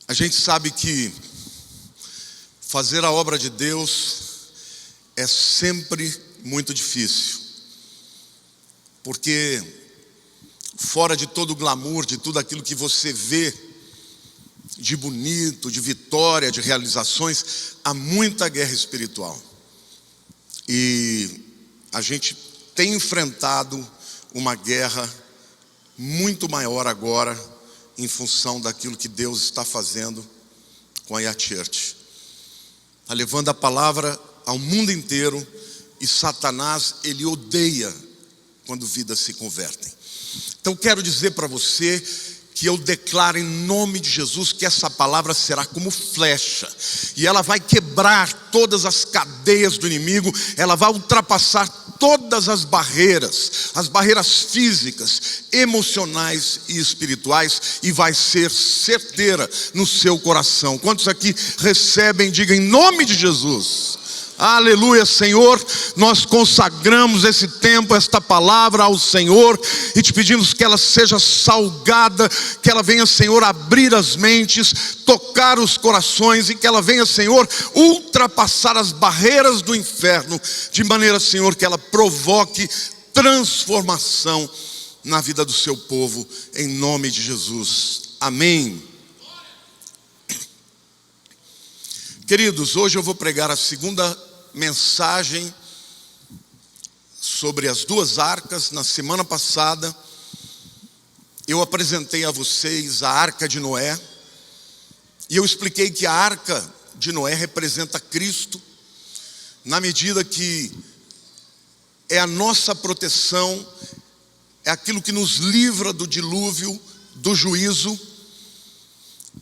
A gente sabe que fazer a obra de Deus é sempre muito difícil, porque fora de todo o glamour, de tudo aquilo que você vê de bonito, de vitória, de realizações, há muita guerra espiritual. E a gente tem enfrentado uma guerra muito maior agora, em função daquilo que Deus está fazendo com a Yah Church. Está levando a palavra ao mundo inteiro, e Satanás, ele odeia quando vidas se convertem. Então quero dizer para você que eu declaro em nome de Jesus que essa palavra será como flecha, e ela vai quebrar todas as cadeias do inimigo, ela vai ultrapassar todas as barreiras físicas, emocionais e espirituais, e vai ser certeira no seu coração. Quantos aqui recebem, diga em nome de Jesus. Aleluia, Senhor, nós consagramos esse tempo, esta palavra ao Senhor, e te pedimos que ela seja salgada, que ela venha, Senhor, abrir as mentes, tocar os corações, e que ela venha, Senhor, ultrapassar as barreiras do inferno, de maneira, Senhor, que ela provoque transformação na vida do seu povo, em nome de Jesus. Amém. Queridos, hoje eu vou pregar a segunda mensagem sobre as duas arcas. Na semana passada eu apresentei a vocês a arca de Noé, e eu expliquei que a arca de Noé representa Cristo, na medida que é a nossa proteção, é aquilo que nos livra do dilúvio, do juízo.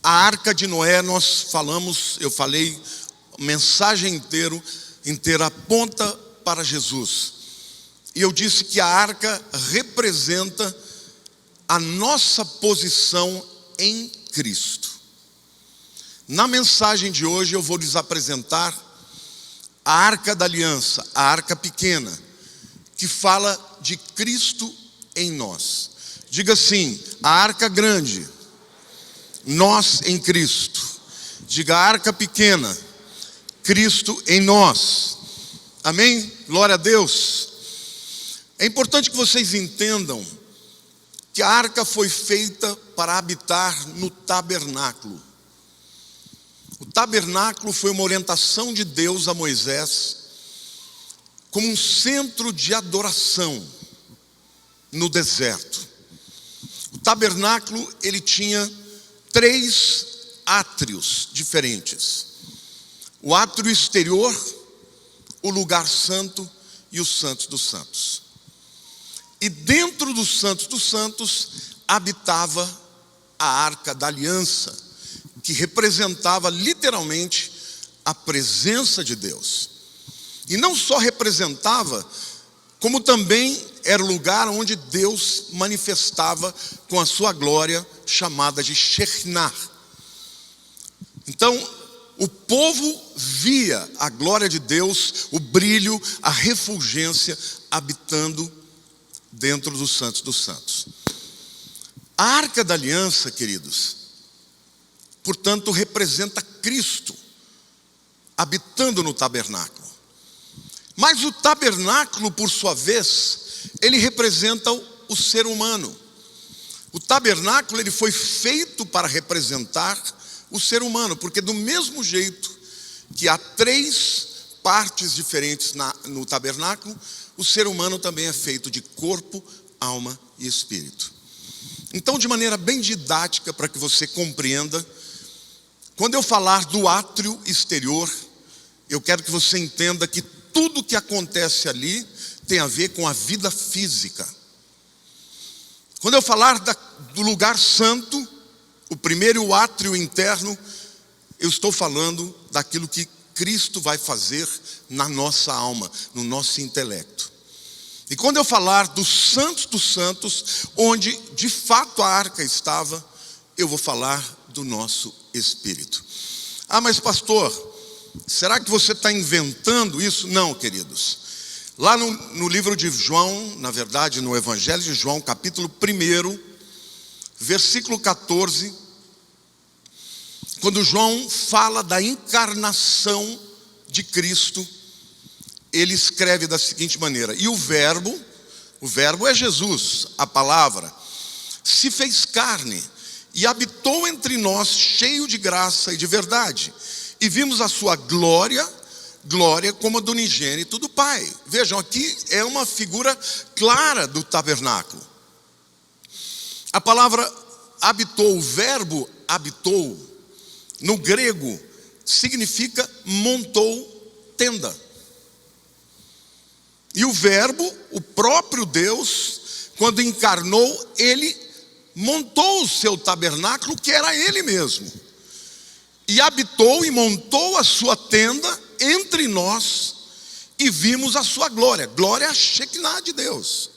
A arca de Noé, eu falei, a mensagem inteira aponta para Jesus. E eu disse que a arca representa a nossa posição em Cristo. Na mensagem de hoje eu vou lhes apresentar a arca da aliança, a arca pequena, que fala de Cristo em nós. Diga assim: a arca grande, nós em Cristo. Diga: a arca pequena, Cristo em nós. Amém? Glória a Deus. É importante que vocês entendam que a arca foi feita para habitar no tabernáculo. O tabernáculo foi uma orientação de Deus a Moisés como um centro de adoração no deserto. O tabernáculo, ele tinha 3 átrios diferentes: o átrio exterior, o lugar santo e o Santo dos Santos. E dentro do Santo dos Santos habitava a arca da aliança, que representava literalmente a presença de Deus. E não só representava, como também era o lugar onde Deus manifestava com a sua glória, chamada de Shekinah. Então, o povo via a glória de Deus, o brilho, a refulgência habitando dentro do Santo dos Santos. A arca da aliança, queridos, portanto, representa Cristo habitando no tabernáculo. Mas o tabernáculo, por sua vez, ele representa o ser humano. O tabernáculo, ele foi feito para representar o ser humano, porque do mesmo jeito que há 3 partes diferentes no tabernáculo, o ser humano também é feito de corpo, alma e espírito. Então, de maneira bem didática, para que você compreenda, quando eu falar do átrio exterior, eu quero que você entenda que tudo que acontece ali tem a ver com a vida física. Quando eu falar do lugar santo, o primeiro, o átrio interno, eu estou falando daquilo que Cristo vai fazer na nossa alma, no nosso intelecto. E quando eu falar do Santo dos Santos, onde de fato a arca estava, eu vou falar do nosso espírito. Ah, mas pastor, será que você está inventando isso? Não, queridos. Lá no livro de João, na verdade no Evangelho de João, capítulo 1, versículo 14, quando João fala da encarnação de Cristo, ele escreve da seguinte maneira: e o verbo é Jesus, a palavra, se fez carne e habitou entre nós, cheio de graça e de verdade, e vimos a sua glória como a do unigênito do Pai. Vejam, aqui é uma figura clara do tabernáculo. A palavra habitou, o verbo habitou, no grego, significa montou tenda. E o verbo, o próprio Deus, quando encarnou, ele montou o seu tabernáculo, que era ele mesmo, e habitou e montou a sua tenda entre nós, e vimos a sua glória. Glória é a Shekinah de Deus,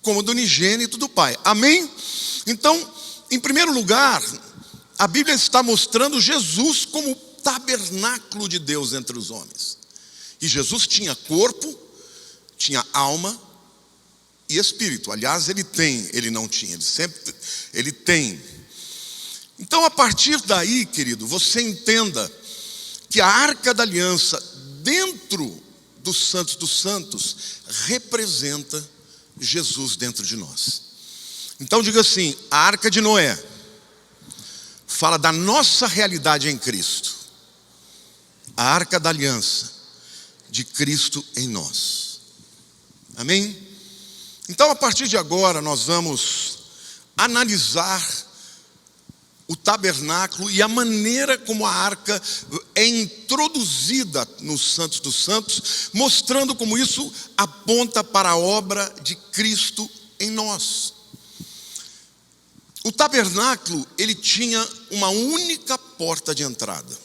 como do unigênito do Pai. Amém? Então, em primeiro lugar, a Bíblia está mostrando Jesus como o tabernáculo de Deus entre os homens. E Jesus tinha corpo, tinha alma e espírito. Aliás, ele não tinha, ele tem. Então, a partir daí, querido, você entenda que a Arca da Aliança, dentro dos Santos dos Santos, representa Jesus dentro de nós. Então diga assim: a Arca de Noé fala da nossa realidade em Cristo. A Arca da Aliança, de Cristo em nós. Amém? Então, a partir de agora, nós vamos analisar o tabernáculo e a maneira como a arca é introduzida nos Santos dos Santos, mostrando como isso aponta para a obra de Cristo em nós. O tabernáculo, ele tinha uma única porta de entrada,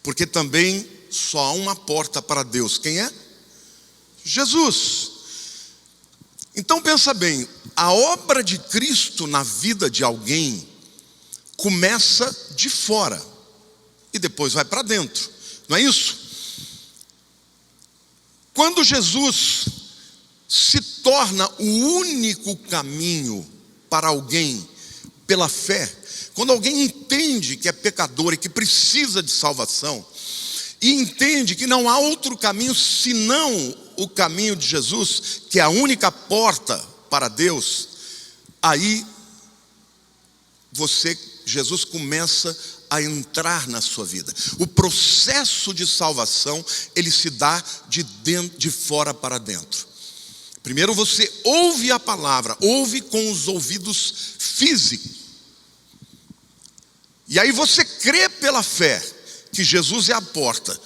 porque também só há uma porta para Deus. Quem é? Jesus. Então pensa bem, a obra de Cristo na vida de alguém começa de fora e depois vai para dentro, não é isso? Quando Jesus se torna o único caminho para alguém pela fé, quando alguém entende que é pecador e que precisa de salvação, e entende que não há outro caminho senão o caminho de Jesus, que é a única porta para Deus, aí Jesus começa a entrar na sua vida. O processo de salvação, ele se dá de fora para dentro. Primeiro você ouve a palavra, ouve com os ouvidos físicos. E aí você crê pela fé que Jesus é a porta.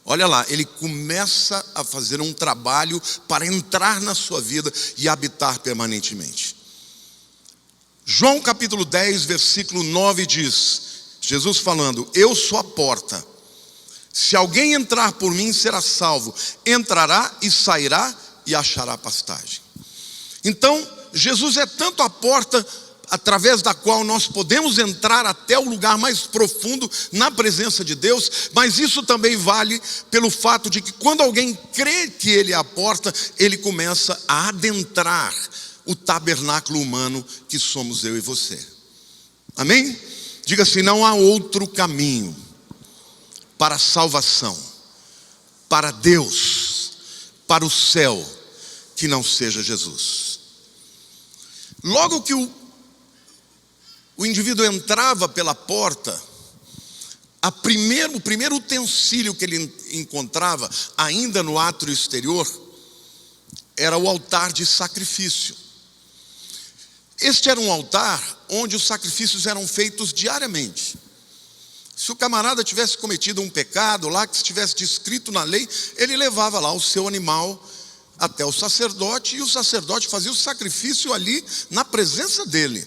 Olha lá, ele começa a fazer um trabalho para entrar na sua vida e habitar permanentemente. João capítulo 10, versículo 9 diz, Jesus falando: eu sou a porta, se alguém entrar por mim será salvo, entrará e sairá e achará pastagem. Então, Jesus é tanto a porta através da qual nós podemos entrar até o lugar mais profundo na presença de Deus, mas isso também vale pelo fato de que quando alguém crê que ele é a porta, ele começa a adentrar o tabernáculo humano que somos eu e você. Amém? Diga assim: não há outro caminho para a salvação, para Deus, para o céu, que não seja Jesus. Logo que o indivíduo entrava pela porta, o primeiro utensílio que ele encontrava, ainda no átrio exterior, era o altar de sacrifício. Este era um altar onde os sacrifícios eram feitos diariamente. Se o camarada tivesse cometido um pecado lá, que estivesse descrito na lei, ele levava lá o seu animal até o sacerdote, e o sacerdote fazia o sacrifício ali na presença dele.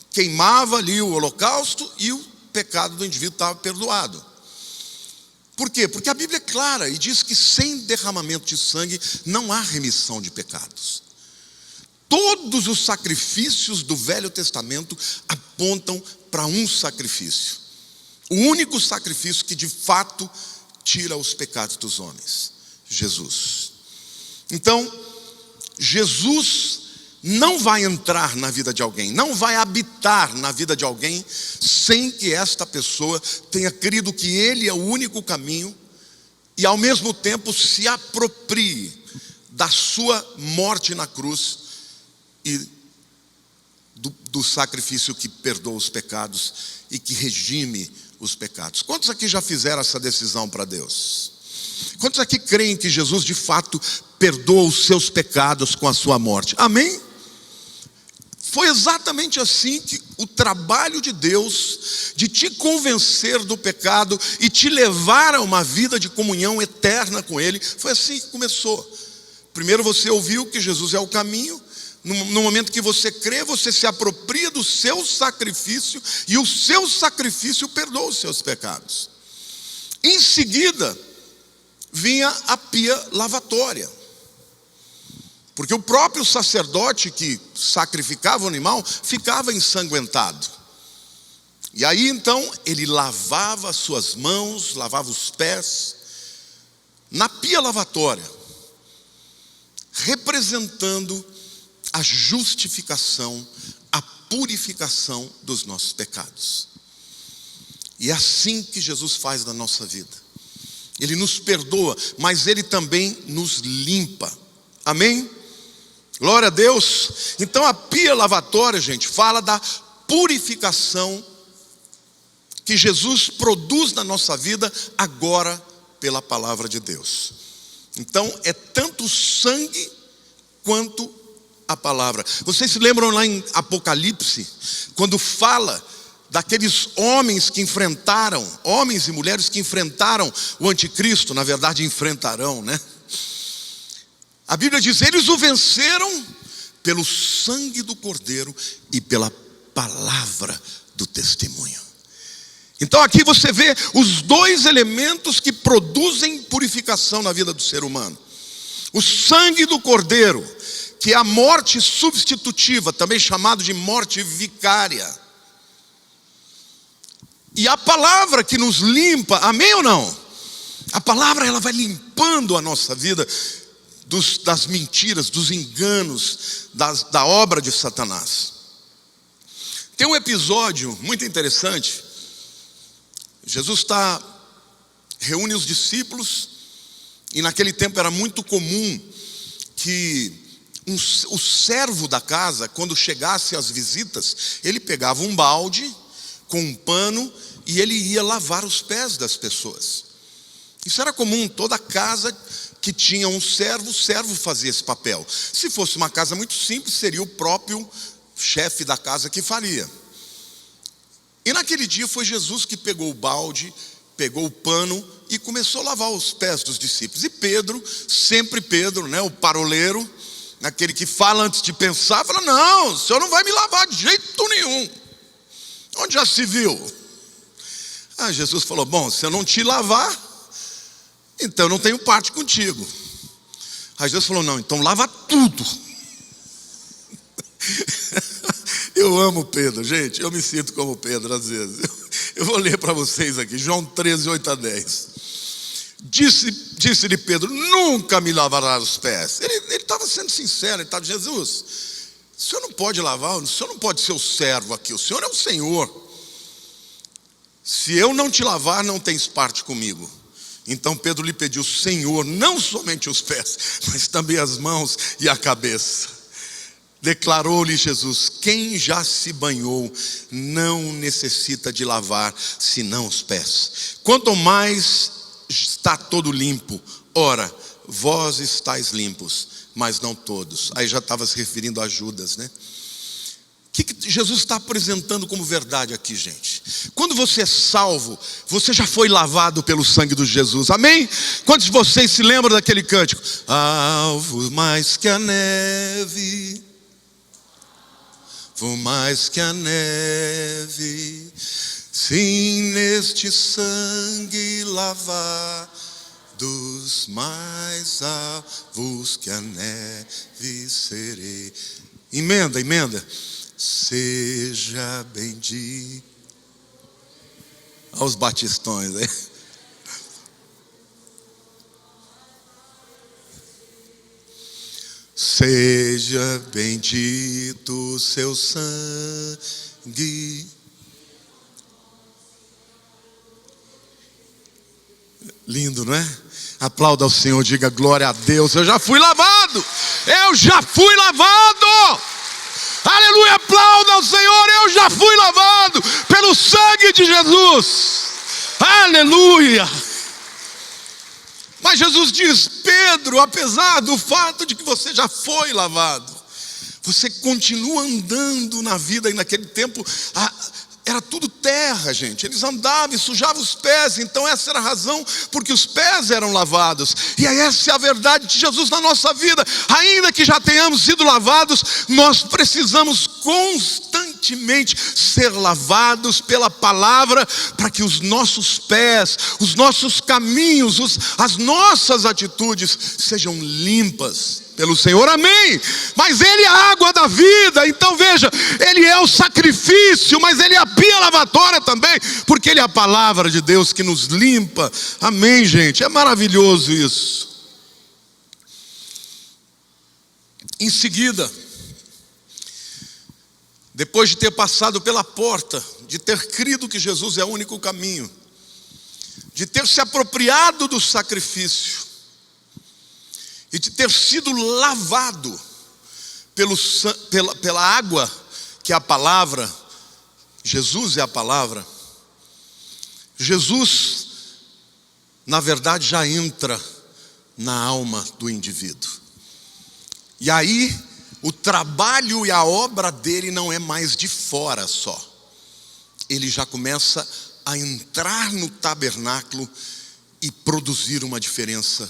Queimava ali o holocausto e o pecado do indivíduo estava perdoado. Por quê? Porque a Bíblia é clara e diz que sem derramamento de sangue não há remissão de pecados. Todos os sacrifícios do Velho Testamento apontam para um sacrifício. O único sacrifício que de fato tira os pecados dos homens: Jesus. Então, Jesus não vai entrar na vida de alguém, não vai habitar na vida de alguém sem que esta pessoa tenha crido que Ele é o único caminho e ao mesmo tempo se aproprie da sua morte na cruz e do sacrifício que perdoa os pecados e que redime os pecados. Quantos aqui já fizeram essa decisão para Deus? Quantos aqui creem que Jesus de fato perdoa os seus pecados com a sua morte? Amém? Foi exatamente assim que o trabalho de Deus de te convencer do pecado e te levar a uma vida de comunhão eterna com Ele, foi assim que começou. Primeiro você ouviu que Jesus é o caminho. No momento que você crê, você se apropria do seu sacrifício e o seu sacrifício perdoa os seus pecados. Em seguida, vinha a pia lavatória. Porque o próprio sacerdote que sacrificava o animal ficava ensanguentado. E aí então ele lavava as suas mãos, lavava os pés na pia lavatória, representando a justificação, a purificação dos nossos pecados. E é assim que Jesus faz na nossa vida. Ele nos perdoa, mas Ele também nos limpa. Amém? Glória a Deus. Então a pia lavatória, gente, fala da purificação que Jesus produz na nossa vida agora pela palavra de Deus. Então é tanto o sangue quanto a palavra. Vocês se lembram lá em Apocalipse, quando fala daqueles homens que enfrentaram, homens e mulheres que enfrentaram o anticristo, na verdade enfrentarão, né? A Bíblia diz, eles o venceram pelo sangue do Cordeiro e pela palavra do testemunho. Então aqui você vê os dois elementos que produzem purificação na vida do ser humano. O sangue do Cordeiro, que é a morte substitutiva, também chamado de morte vicária. E a palavra que nos limpa, amém ou não? A palavra ela vai limpando a nossa vida das mentiras, dos enganos, da obra de Satanás. Tem um episódio muito interessante. Jesus reúne os discípulos, e naquele tempo era muito comum que o servo da casa, quando chegasse as visitas, ele pegava um balde com um pano e ele ia lavar os pés das pessoas. Isso era comum, toda casa que tinha um servo, o servo fazia esse papel. Se fosse uma casa muito simples, seria o próprio chefe da casa que faria. E naquele dia foi Jesus que pegou o balde, pegou o pano e começou a lavar os pés dos discípulos. E Pedro, sempre Pedro, né, o paroleiro, aquele que fala antes de pensar, fala, não, o senhor não vai me lavar de jeito nenhum. Onde já se viu? Jesus falou, bom, se eu não te lavar, então eu não tenho parte contigo. Aí Jesus falou, não, então lava tudo. Eu amo Pedro, gente, eu me sinto como Pedro às vezes. Eu vou ler para vocês aqui, João 13, 8-10. Disse-lhe Pedro, nunca me lavará os pés. Ele estava sendo sincero, ele estava dizendo, Jesus, o senhor não pode lavar, o senhor não pode ser o servo aqui, o senhor é o Senhor. Se eu não te lavar, não tens parte comigo. Então Pedro lhe pediu, Senhor, não somente os pés, mas também as mãos e a cabeça. Declarou-lhe Jesus, quem já se banhou não necessita de lavar senão os pés. Quanto mais está todo limpo, ora, vós estáis limpos, mas não todos. Aí já estava se referindo a Judas, né? O que Jesus está apresentando como verdade aqui, gente? Quando você é salvo, você já foi lavado pelo sangue de Jesus, amém? Quantos de vocês se lembram daquele cântico? Alvo mais que a neve, vou mais que a neve, sim, neste sangue lavados, mais alvos que a neve serei. Emenda. Seja bendito. Olha os batistões aí. Seja bendito o seu sangue. Lindo, não é? Aplauda ao Senhor, diga glória a Deus. Eu já fui lavado. Eu já fui lavado. Aleluia, aplauda ao Senhor. Eu já fui lavado pelo sangue de Jesus. Aleluia. Mas Jesus diz: Pedro, apesar do fato de que você já foi lavado, você continua andando na vida. E naquele tempo era tudo terra, gente. Eles andavam e sujavam os pés. Então essa era a razão porque os pés eram lavados. E essa é a verdade de Jesus na nossa vida. Ainda que já tenhamos sido lavados, nós precisamos constantemente ser lavados pela palavra, para que os nossos pés, os nossos caminhos, as nossas atitudes sejam limpas pelo Senhor, amém? Mas Ele é a água da vida. Então veja, Ele é o sacrifício, mas Ele é a pia lavatória também, porque Ele é a palavra de Deus que nos limpa, amém, gente? É maravilhoso isso. Em seguida, depois de ter passado pela porta, de ter crido que Jesus é o único caminho, de ter se apropriado do sacrifício e de ter sido lavado pela água, que é a palavra, Jesus é a palavra. Jesus, na verdade, já entra na alma do indivíduo. E aí, o trabalho e a obra dele não é mais de fora só. Ele já começa a entrar no tabernáculo e produzir uma diferença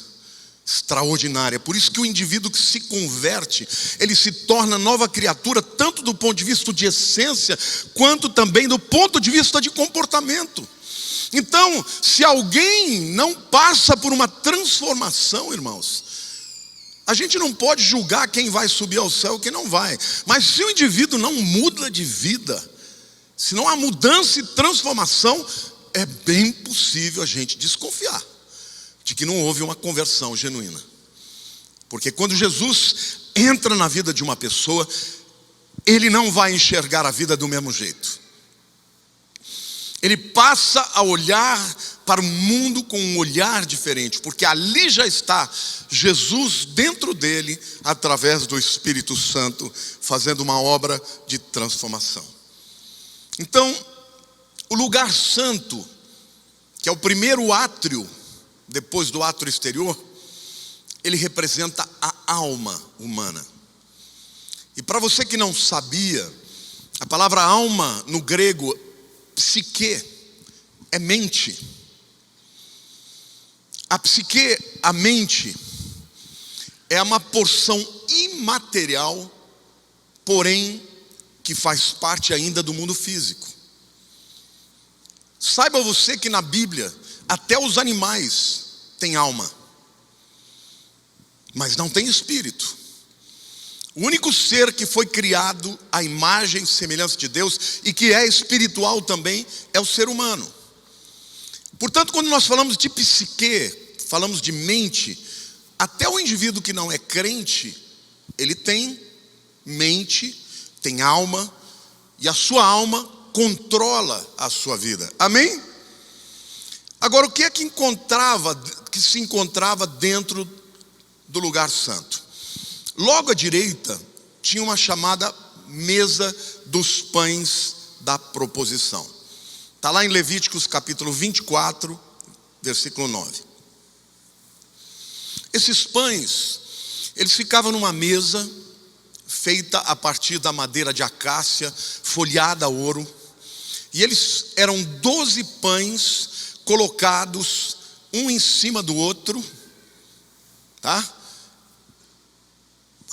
extraordinária. Por isso que o indivíduo que se converte, ele se torna nova criatura, tanto do ponto de vista de essência, quanto também do ponto de vista de comportamento. Então, se alguém não passa por uma transformação, irmãos, a gente não pode julgar quem vai subir ao céu e quem não vai. Mas se o indivíduo não muda de vida, se não há mudança e transformação, é bem possível a gente desconfiar de que não houve uma conversão genuína. Porque quando Jesus entra na vida de uma pessoa, ele não vai enxergar a vida do mesmo jeito. Ele passa a olhar para o mundo com um olhar diferente, porque ali já está Jesus dentro dele, através do Espírito Santo, fazendo uma obra de transformação. Então, o lugar santo, que é o primeiro átrio, depois do átrio exterior, ele representa a alma humana. E para você que não sabia, a palavra alma no grego, psique, é mente. A psique, a mente, é uma porção imaterial, porém que faz parte ainda do mundo físico. Saiba você que na Bíblia, até os animais têm alma, mas não tem espírito. O único ser que foi criado à imagem e semelhança de Deus e que é espiritual também é o ser humano. Portanto, quando nós falamos de psique, falamos de mente, até o indivíduo que não é crente, ele tem mente, tem alma, e a sua alma controla a sua vida, amém? Agora, o que é que se encontrava dentro do lugar santo? Logo à direita tinha uma chamada mesa dos pães da proposição. Está lá em Levíticos capítulo 24, versículo 9. Esses pães, eles ficavam numa mesa feita a partir da madeira de acácia, folhada a ouro. E eles eram 12 pães colocados um em cima do outro, tá?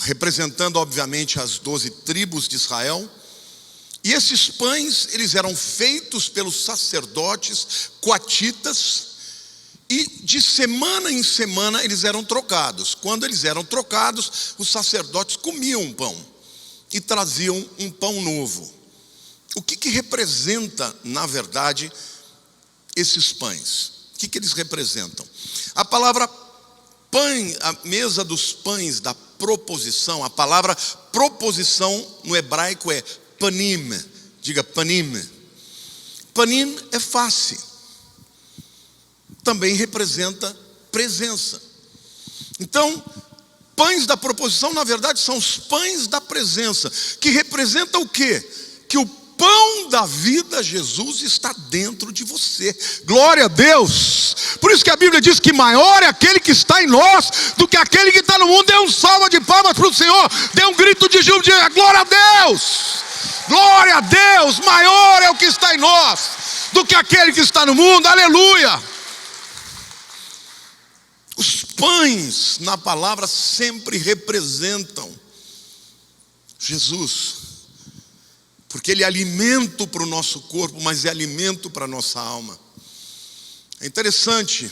Representando obviamente as 12 tribos de Israel. E esses pães, eles eram feitos pelos sacerdotes coatitas, e de semana em semana eles eram trocados. Quando eles eram trocados, os sacerdotes comiam um pão e traziam um pão novo. O que representa, na verdade, esses pães? O que eles representam? A palavra pão, a mesa dos pães da proposição. A palavra proposição no hebraico é panim. Diga panim. Panim é face. Também representa presença. Então, pães da proposição, na verdade, são os pães da presença, que representa o quê? Que o pão da vida, Jesus, está dentro de você. Glória a Deus. Por isso que a Bíblia diz que maior é aquele que está em nós do que aquele que está no mundo. Dê um salva de palmas para o Senhor. Dê um grito de júbilo. Diga glória a Deus. Glória a Deus. Maior é o que está em nós do que aquele que está no mundo. Aleluia. Os pães na palavra sempre representam Jesus. Porque ele é alimento para o nosso corpo, mas é alimento para a nossa alma. É interessante,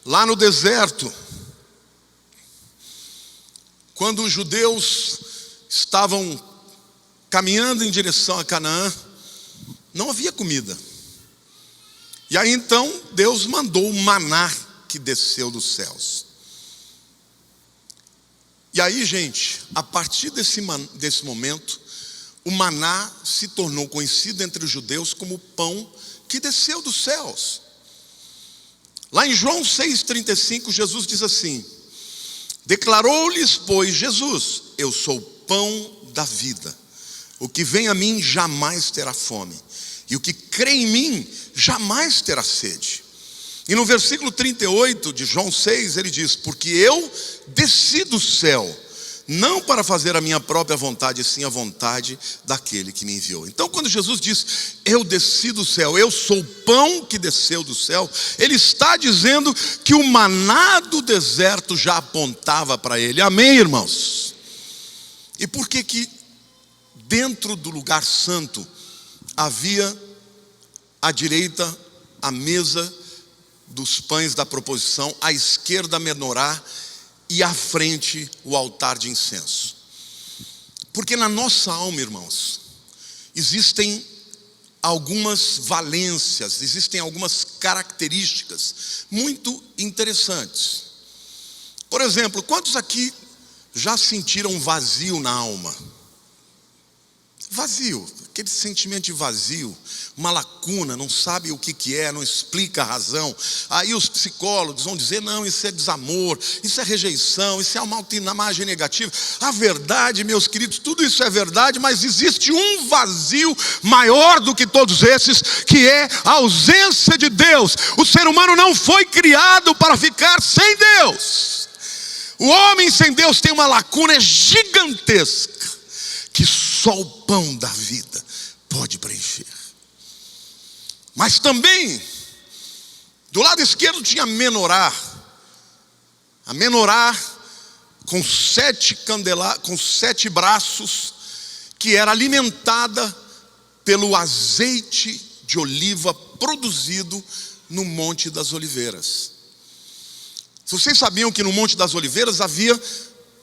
lá no deserto, quando os judeus estavam caminhando em direção a Canaã, não havia comida. E aí então Deus mandou o maná que desceu dos céus. E aí, gente, a partir desse momento, o maná se tornou conhecido entre os judeus como o pão que desceu dos céus. Lá em João 6,35, Jesus diz assim: declarou-lhes, pois, Jesus: eu sou o pão da vida. O que vem a mim jamais terá fome, e o que crê em mim jamais terá sede. E no versículo 38 de João 6, ele diz: porque eu desci do céu, não para fazer a minha própria vontade, sim a vontade daquele que me enviou. Então, quando Jesus diz, eu desci do céu, eu sou o pão que desceu do céu, ele está dizendo que o maná do deserto já apontava para ele. Amém, irmãos? E por que dentro do lugar santo havia à direita a mesa dos pães da proposição, à esquerda a menorá, e à frente o altar de incenso? Porque na nossa alma, irmãos, existem algumas valências, existem algumas características muito interessantes. Por exemplo, quantos aqui já sentiram um vazio na alma? Vazio, aquele sentimento de vazio, uma lacuna, não sabe o que é, não explica a razão. Aí os psicólogos vão dizer, não, isso é desamor, isso é rejeição, isso é uma imagem negativa. A verdade, meus queridos, tudo isso é verdade, mas existe um vazio maior do que todos esses, que é a ausência de Deus. O ser humano não foi criado para ficar sem Deus. O homem sem Deus tem uma lacuna gigantesca, que só o pão da vida pode preencher. Mas também, do lado esquerdo tinha a menorá. A menorá com 7 braços, que era alimentada pelo azeite de oliva produzido no Monte das Oliveiras. Vocês sabiam que no Monte das Oliveiras havia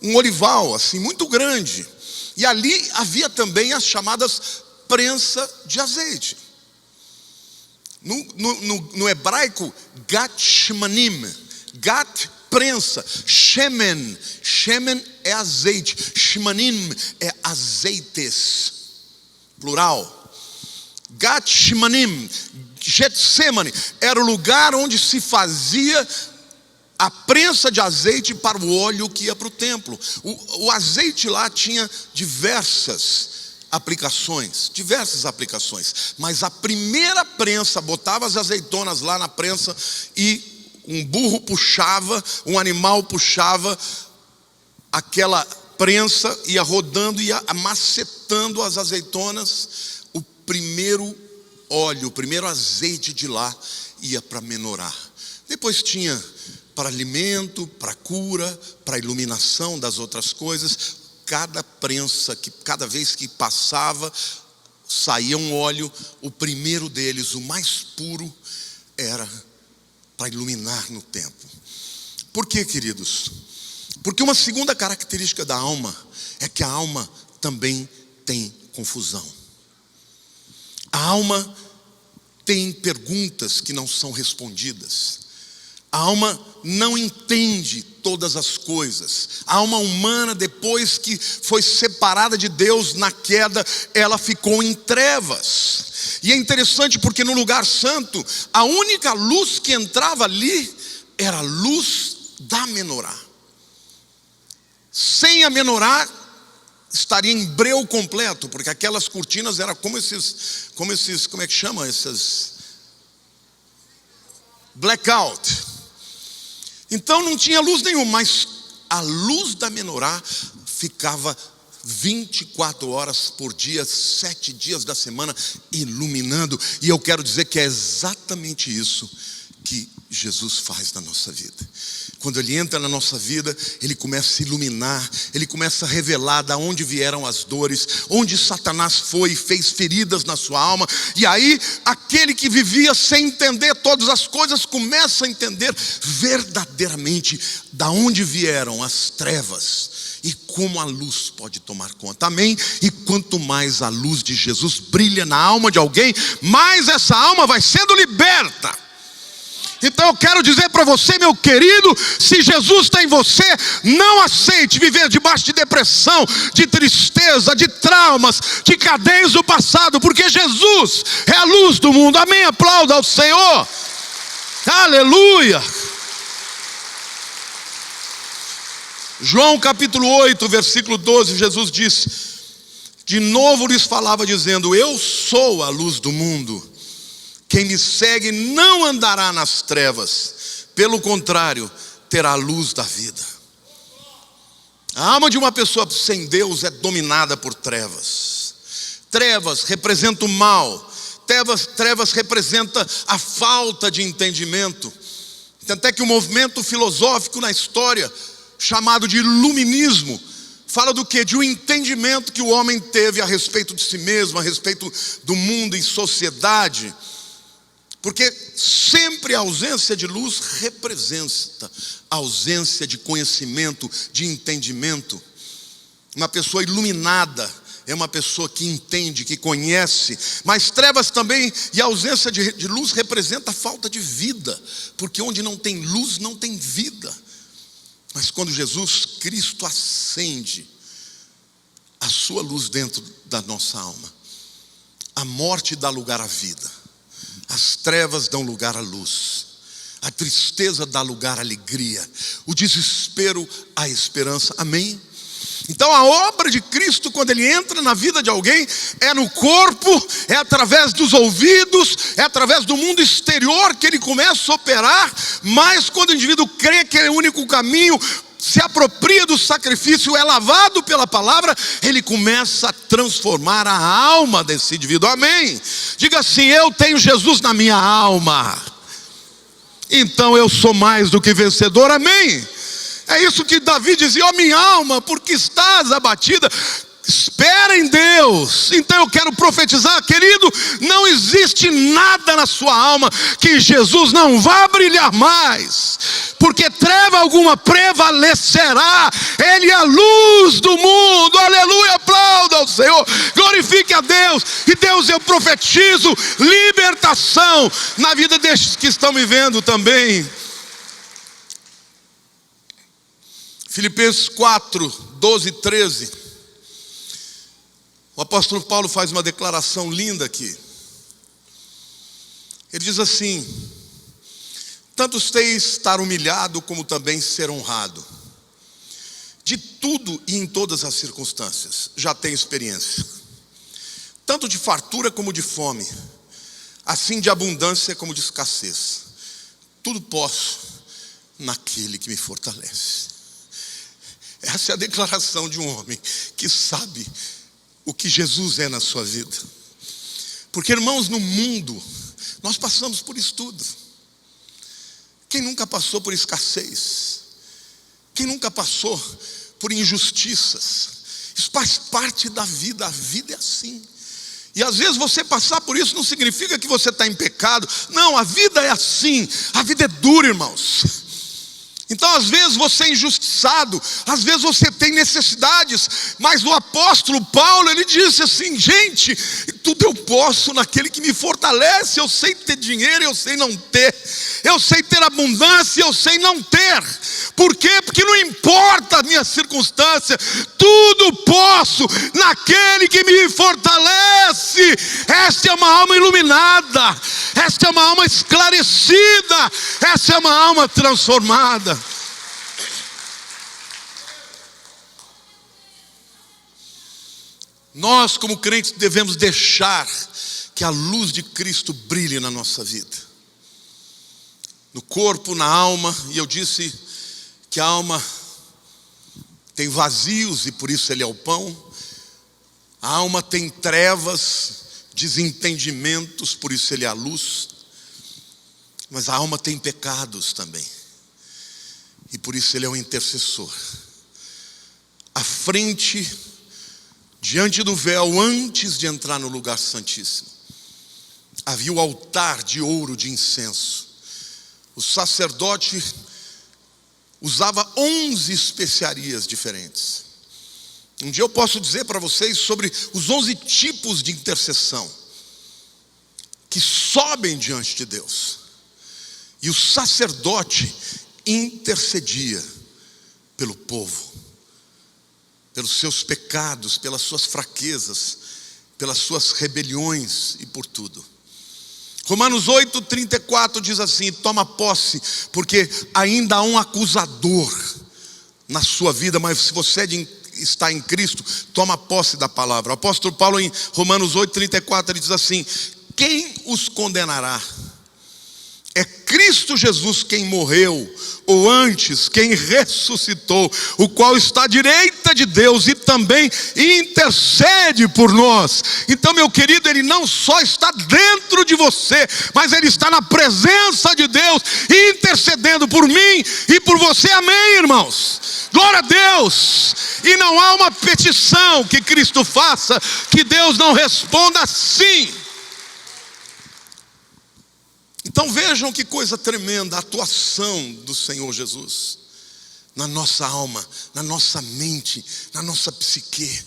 um olival assim muito grande, e ali havia também as chamadas prensa de azeite. No hebraico, gat shemanim, gat prensa, shemen é azeite, shemanim é azeites, plural. Gat shemanim, Getsemane era o lugar onde se fazia a prensa de azeite para o óleo que ia para o templo. O azeite lá tinha diversas aplicações, mas a primeira prensa, botava as azeitonas lá na prensa e um burro puxava, um animal puxava aquela prensa, ia rodando, ia amacetando as azeitonas. O primeiro óleo, o primeiro azeite de lá ia para menorá. Depois tinha para alimento, para cura, para iluminação das outras coisas. Cada prensa, cada vez que passava, saía um óleo. O primeiro deles, o mais puro, era para iluminar no templo. Por quê, queridos? Porque uma segunda característica da alma é que a alma também tem confusão. A alma tem perguntas que não são respondidas. A alma não entende todas as coisas. A alma humana, depois que foi separada de Deus na queda, ela ficou em trevas. E é interessante porque no lugar santo, a única luz que entrava ali era a luz da menorá. Sem a menorá, estaria em breu completo, porque aquelas cortinas eram como é que chama? Essas blackout. Então não tinha luz nenhuma, mas a luz da menorá ficava 24 horas por dia, 7 dias da semana, iluminando. E eu quero dizer que é exatamente isso que Jesus faz na nossa vida. Quando Ele entra na nossa vida, Ele começa a iluminar, Ele começa a revelar de onde vieram as dores, onde Satanás foi e fez feridas na sua alma. E aí, aquele que vivia sem entender todas as coisas, começa a entender verdadeiramente de onde vieram as trevas e como a luz pode tomar conta, amém? E quanto mais a luz de Jesus brilha na alma de alguém, mais essa alma vai sendo liberta. Então eu quero dizer para você, meu querido, se Jesus está em você, não aceite viver debaixo de depressão, de tristeza, de traumas, de cadeias do passado, porque Jesus é a luz do mundo, amém? Aplauda ao Senhor, aleluia. João capítulo 8, versículo 12, Jesus disse, de novo lhes falava dizendo, eu sou a luz do mundo. Quem me segue não andará nas trevas, pelo contrário, terá a luz da vida. A alma de uma pessoa sem Deus é dominada por trevas. Trevas representam o mal. Trevas representam a falta de entendimento. Até que o movimento filosófico na história, chamado de iluminismo, fala do quê? De um entendimento que o homem teve a respeito de si mesmo, a respeito do mundo e sociedade. Porque sempre a ausência de luz representa a ausência de conhecimento, de entendimento. Uma pessoa iluminada é uma pessoa que entende, que conhece. Mas trevas também e a ausência de luz representa a falta de vida. Porque onde não tem luz, não tem vida. Mas quando Jesus Cristo acende a sua luz dentro da nossa alma, a morte dá lugar à vida. As trevas dão lugar à luz, a tristeza dá lugar à alegria, o desespero à esperança, amém? Então a obra de Cristo, quando Ele entra na vida de alguém, é no corpo, é através dos ouvidos, é através do mundo exterior que Ele começa a operar. Mas quando o indivíduo crê que é o único caminho, se apropria do sacrifício, é lavado pela palavra, ele começa a transformar a alma desse indivíduo, amém? Diga assim, eu tenho Jesus na minha alma, então eu sou mais do que vencedor, amém? É isso que Davi dizia, ó minha alma, porque estás abatida, espera em Deus. Então eu quero profetizar, querido, não existe nada na sua alma que Jesus não vá brilhar mais, porque treva alguma prevalecerá. Ele é a luz do mundo, aleluia, aplauda ao Senhor, glorifique a Deus. E Deus, eu profetizo libertação na vida destes que estão vivendo também. Filipenses 4, 12 e 13. O apóstolo Paulo faz uma declaração linda aqui. Ele diz assim, tanto sei estar humilhado como também ser honrado. De tudo e em todas as circunstâncias já tenho experiência, tanto de fartura como de fome, assim de abundância como de escassez. Tudo posso naquele que me fortalece. Essa é a declaração de um homem que sabe o que Jesus é na sua vida. Porque, irmãos, no mundo nós passamos por isso tudo. Quem nunca passou por escassez? Quem nunca passou por injustiças? Isso faz parte da vida, a vida é assim. E às vezes você passar por isso não significa que você está em pecado. Não, a vida é assim, a vida é dura, irmãos. Então às vezes você é injustiçado, às vezes você tem necessidades, mas o apóstolo Paulo, ele disse assim: gente, tudo eu posso naquele que me fortalece. Eu sei ter dinheiro, eu sei não ter, eu sei ter abundância, eu sei não ter. Por quê? Porque não importa a minha circunstância, tudo posso naquele que me fortalece. Esta é uma alma iluminada, esta é uma alma esclarecida, essa é uma alma transformada. Nós, como crentes, devemos deixar que a luz de Cristo brilhe na nossa vida, no corpo, na alma. E eu disse que a alma tem vazios e por isso ele é o pão. A alma tem trevas, desentendimentos, por isso ele é a luz. Mas a alma tem pecados também, e por isso ele é o intercessor. À frente, diante do véu, antes de entrar no lugar santíssimo, havia o altar de ouro de incenso. O sacerdote usava 11 especiarias diferentes. Um dia eu posso dizer para vocês sobre os 11 tipos de intercessão que sobem diante de Deus. E o sacerdote intercedia pelo povo, pelos seus pecados, pelas suas fraquezas, pelas suas rebeliões e por tudo. Romanos 8:34 diz assim: toma posse, porque ainda há um acusador na sua vida, mas se você está em Cristo, toma posse da palavra. O apóstolo Paulo, em Romanos 8:34, ele diz assim: quem os condenará? É Cristo Jesus quem morreu, ou antes, quem ressuscitou, o qual está à direita de Deus e também intercede por nós. Então, meu querido, ele não só está dentro de você, mas ele está na presença de Deus, intercedendo por mim e por você. Amém, irmãos? Glória a Deus. E não há uma petição que Cristo faça que Deus não responda sim. Então vejam que coisa tremenda a atuação do Senhor Jesus na nossa alma, na nossa mente, na nossa psique.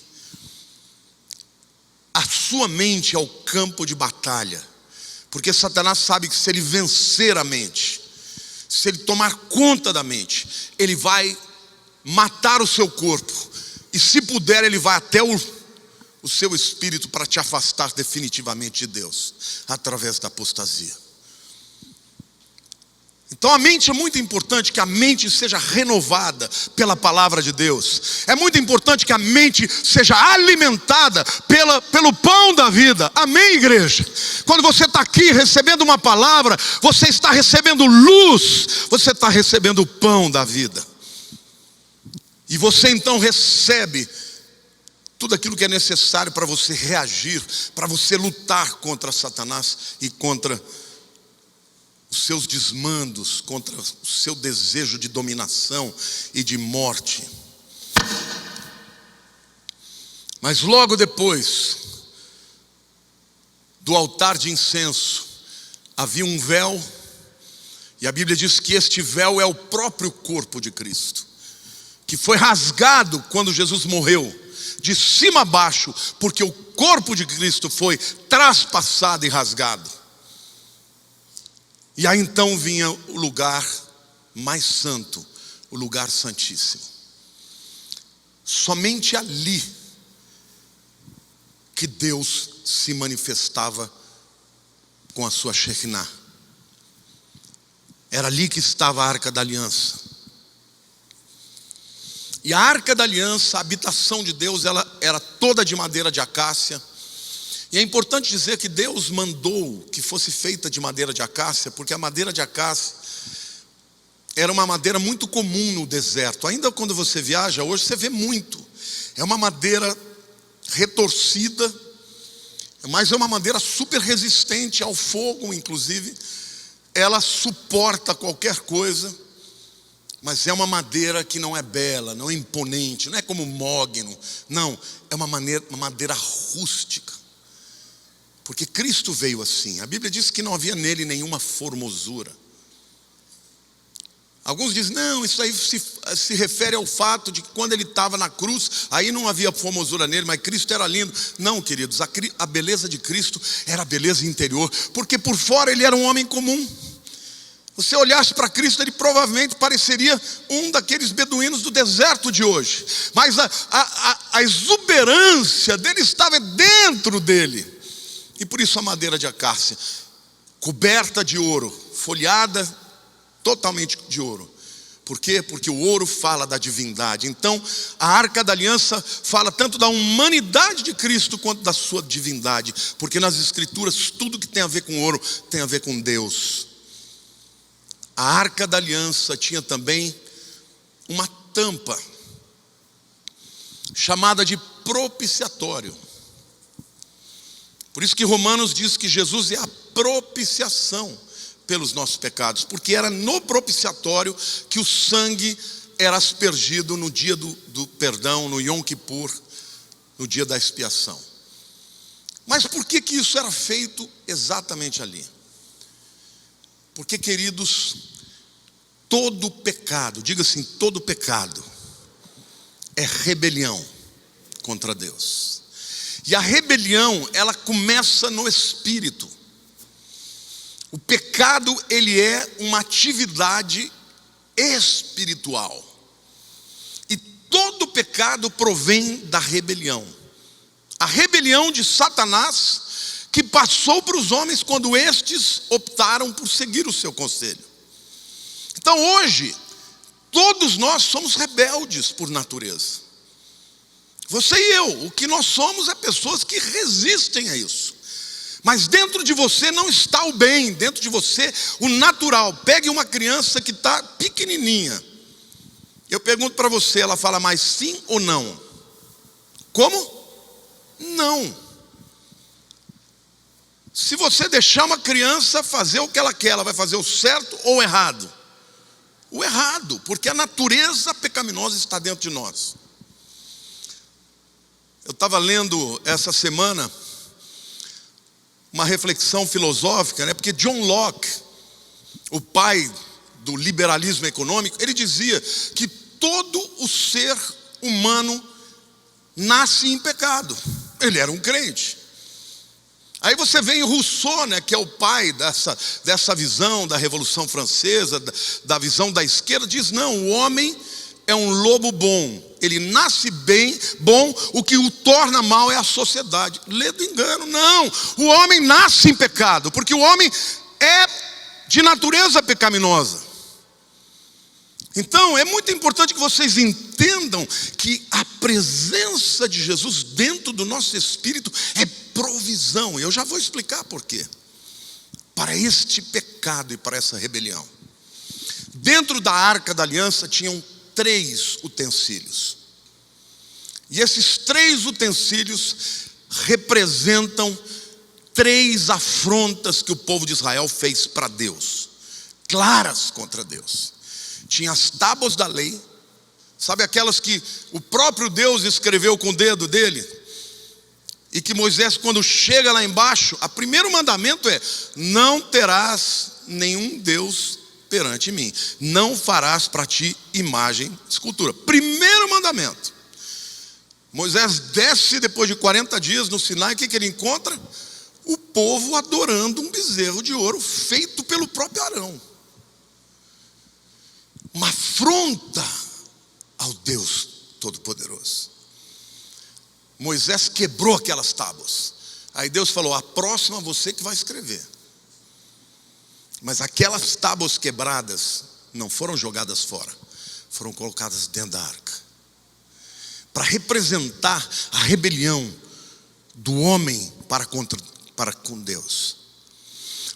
A sua mente é o campo de batalha, porque Satanás sabe que se ele vencer a mente, se ele tomar conta da mente, ele vai matar o seu corpo, e se puder ele vai até o seu espírito para te afastar definitivamente de Deus, através da apostasia. Então a mente é muito importante que a mente seja renovada pela palavra de Deus. É muito importante que a mente seja alimentada pelo pão da vida. Amém, igreja? Quando você está aqui recebendo uma palavra, você está recebendo luz, você está recebendo o pão da vida. E você então recebe tudo aquilo que é necessário para você reagir, para você lutar contra Satanás e contra os seus desmandos, contra o seu desejo de dominação e de morte. Mas logo depois do altar de incenso havia um véu, e a Bíblia diz que este véu é o próprio corpo de Cristo, que foi rasgado quando Jesus morreu, de cima a baixo, porque o corpo de Cristo foi traspassado e rasgado. E aí então vinha o lugar mais santo, o lugar santíssimo. Somente ali que Deus se manifestava com a sua Shekinah. Era ali que estava a Arca da Aliança. E a Arca da Aliança, a habitação de Deus, ela era toda de madeira de acácia. E é importante dizer que Deus mandou que fosse feita de madeira de acácia, porque a madeira de acácia era uma madeira muito comum no deserto. Ainda quando você viaja hoje, você vê muito. É uma madeira retorcida, mas é uma madeira super resistente ao fogo, inclusive. Ela suporta qualquer coisa, mas é uma madeira que não é bela, não é imponente, não é como mogno. Não, é uma madeira rústica. Porque Cristo veio assim. A Bíblia diz que não havia nele nenhuma formosura. Alguns dizem, não, isso aí se refere ao fato de que quando ele estava na cruz, aí não havia formosura nele, mas Cristo era lindo. Não, queridos, a beleza de Cristo era a beleza interior, porque por fora ele era um homem comum. Você olhasse para Cristo, ele provavelmente pareceria um daqueles beduínos do deserto de hoje. Mas a exuberância dele estava dentro dele. E por isso a madeira de acácia, coberta de ouro, folhada totalmente de ouro. Por quê? Porque o ouro fala da divindade. Então, a Arca da Aliança fala tanto da humanidade de Cristo quanto da sua divindade. Porque nas Escrituras, tudo que tem a ver com ouro tem a ver com Deus. A Arca da Aliança tinha também uma tampa chamada de propiciatório. Por isso que Romanos diz que Jesus é a propiciação pelos nossos pecados, porque era no propiciatório que o sangue era aspergido no dia do perdão, no Yom Kippur, no dia da expiação. Mas por que isso era feito exatamente ali? Porque, queridos, todo pecado, diga assim, todo pecado é rebelião contra Deus. E a rebelião, ela começa no espírito. O pecado, ele é uma atividade espiritual. E todo pecado provém da rebelião. A rebelião de Satanás, que passou para os homens quando estes optaram por seguir o seu conselho. Então hoje, todos nós somos rebeldes por natureza. Você e eu, o que nós somos é pessoas que resistem a isso. Mas dentro de você não está o bem, dentro de você o natural. Pegue uma criança que está pequenininha. Eu pergunto para você, ela fala mais sim ou não? Como? Não. Se você deixar uma criança fazer o que ela quer, ela vai fazer o certo ou o errado? O errado, porque a natureza pecaminosa está dentro de nós. Eu estava lendo essa semana uma reflexão filosófica, né? Porque John Locke, o pai do liberalismo econômico, ele dizia que todo o ser humano nasce em pecado. Ele era um crente. Aí você vem o Rousseau, né, que é o pai dessa visão da Revolução Francesa, da visão da esquerda, diz, não, o homem é um lobo bom. Ele nasce bem, bom, o que o torna mal é a sociedade. Lê do engano, não. O homem nasce em pecado, porque o homem é de natureza pecaminosa. Então, é muito importante que vocês entendam que a presença de Jesus dentro do nosso espírito é provisão. Eu já vou explicar por quê. Para este pecado e para essa rebelião. Dentro da Arca da Aliança tinham 3 utensílios. E esses 3 utensílios representam 3 afrontas que o povo de Israel fez para Deus, claras contra Deus. Tinha as tábuas da lei, sabe aquelas que o próprio Deus escreveu com o dedo dele? E que Moisés, quando chega lá embaixo, o primeiro mandamento é: não terás nenhum Deus perante mim, não farás para ti imagem, escultura. Primeiro mandamento. Moisés desce depois de 40 dias no Sinai, o que ele encontra? O povo adorando um bezerro de ouro feito pelo próprio Arão. Uma afronta ao Deus Todo-Poderoso. Moisés quebrou aquelas tábuas. Aí Deus falou: a próxima você que vai escrever. Mas aquelas tábuas quebradas não foram jogadas fora, foram colocadas dentro da arca, para representar a rebelião do homem para com Deus.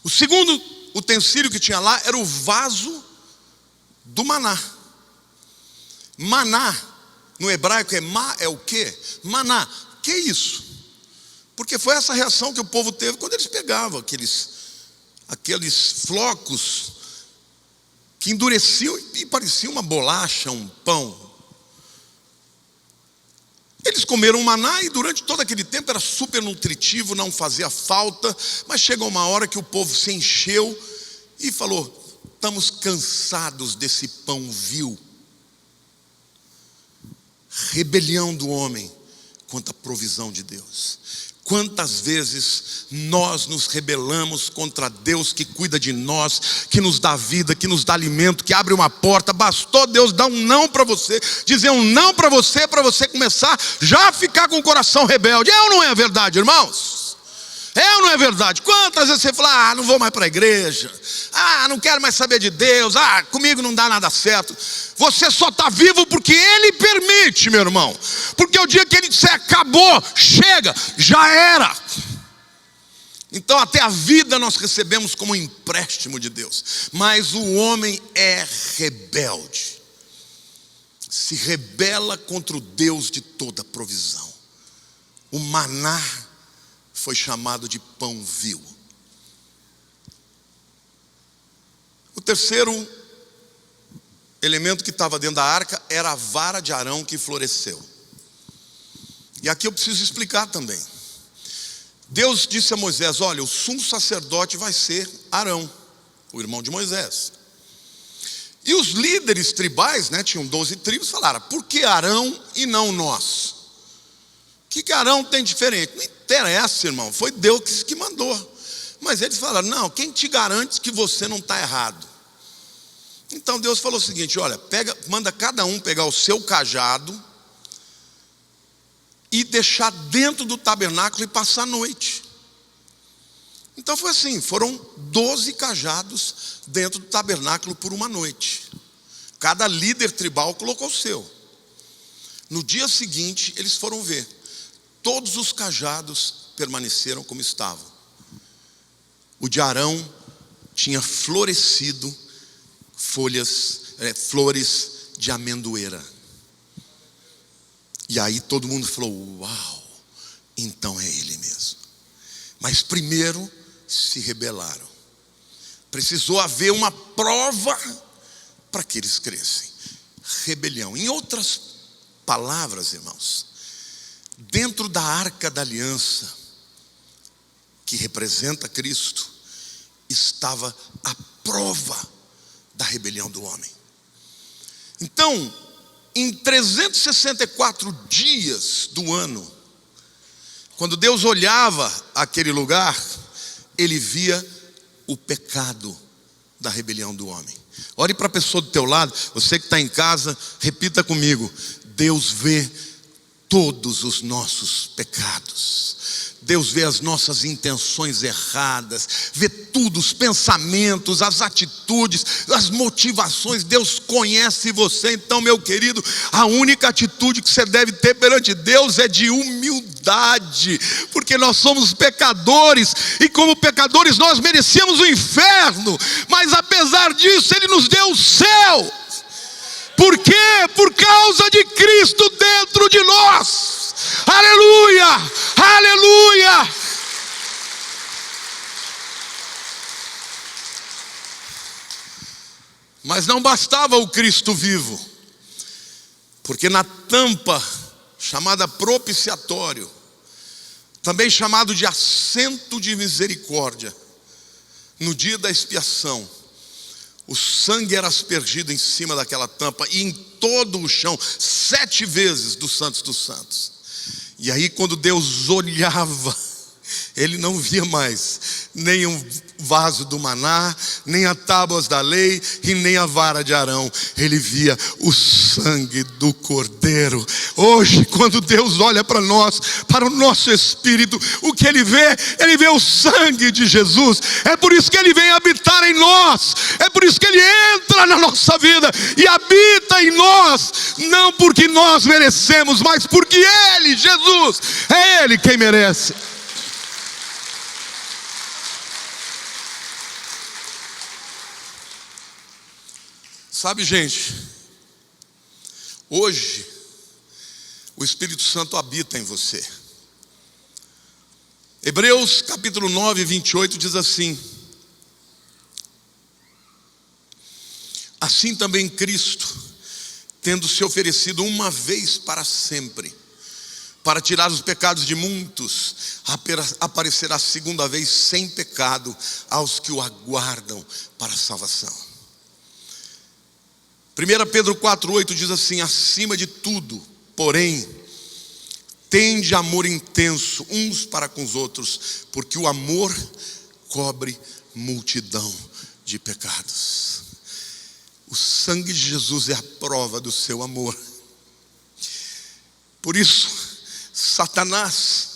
O segundo utensílio que tinha lá era o vaso do maná. Maná, no hebraico é o quê? Maná, que é isso? Porque foi essa reação que o povo teve quando eles pegavam aqueles flocos que endureciam e pareciam uma bolacha, um pão. Eles comeram maná e durante todo aquele tempo era super nutritivo, não fazia falta. Mas chegou uma hora que o povo se encheu e falou: estamos cansados desse pão vil. Rebelião do homem contra a provisão de Deus. Quantas vezes nós nos rebelamos contra Deus que cuida de nós, que nos dá vida, que nos dá alimento, que abre uma porta. Bastou Deus dar um não para você, dizer um não para você começar já a ficar com o coração rebelde. É ou não é verdade, irmãos? É ou não é verdade? Quantas vezes você fala, não vou mais para a igreja, não quero mais saber de Deus, comigo não dá nada certo. Você só está vivo porque Ele permite, meu irmão. Porque o dia que Ele disser acabou, chega, já era. Então até a vida nós recebemos como um empréstimo de Deus. Mas o homem é rebelde, se rebela contra o Deus de toda provisão. O maná foi chamado de pão vil. O terceiro elemento que estava dentro da arca era a vara de Arão que floresceu. E aqui eu preciso explicar também. Deus disse a Moisés, olha, o sumo sacerdote vai ser Arão, o irmão de Moisés. E os líderes tribais, tinham 12 tribos, falaram, por que Arão e não nós? O que Arão tem diferente? Não interessa, irmão, foi Deus que mandou. Mas eles falaram, não, quem te garante que você não está errado? Então Deus falou o seguinte, olha, manda cada um pegar o seu cajado e deixar dentro do tabernáculo e passar a noite. Então foi assim, foram 12 cajados dentro do tabernáculo por uma noite. Cada líder tribal colocou o seu. No dia seguinte eles foram ver, todos os cajados permaneceram como estavam. O de Arão tinha florescido flores de amendoeira. E aí todo mundo falou, uau, então é ele mesmo. Mas primeiro se rebelaram. Precisou haver uma prova para que eles crescem. Rebelião. Em outras palavras, irmãos, dentro da arca da aliança, que representa Cristo, estava a prova da rebelião do homem. Então, em 364 dias do ano, quando Deus olhava aquele lugar, Ele via o pecado da rebelião do homem. Olhe para a pessoa do teu lado, você que está em casa, repita comigo, Deus vê todos os nossos pecados. Deus vê as nossas intenções erradas, vê tudo, os pensamentos, as atitudes, as motivações. Deus conhece você. Então, meu querido, a única atitude que você deve ter perante Deus é de humildade, porque nós somos pecadores, e como pecadores nós merecíamos o inferno, mas apesar disso Ele nos deu o céu. Por quê? Por causa de Cristo dentro de nós. Aleluia, aleluia. Mas não bastava o Cristo vivo, porque na tampa chamada propiciatório, também chamado de assento de misericórdia, no dia da expiação, o sangue era aspergido em cima daquela tampa e em todo o chão, 7 vezes dos santos dos santos. E aí quando Deus olhava, Ele não via mais nem um vaso do maná, nem as tábuas da lei e nem a vara de Arão. Ele via o sangue do Cordeiro. Hoje, quando Deus olha para nós, para o nosso espírito, o que Ele vê o sangue de Jesus. É por isso que Ele vem habitar em nós. É por isso que Ele entra na nossa vida e habita em nós, não porque nós merecemos, mas porque Ele, Jesus, é Ele quem merece. Sabe, gente, hoje o Espírito Santo habita em você. Hebreus capítulo 9, 28 diz assim: assim também Cristo, tendo se oferecido uma vez para sempre, para tirar os pecados de muitos, aparecerá segunda vez sem pecado aos que o aguardam para a salvação. 1 Pedro 4,8 diz assim: acima de tudo, porém, tende amor intenso uns para com os outros, porque o amor cobre multidão de pecados. O sangue de Jesus é a prova do seu amor. Por isso, Satanás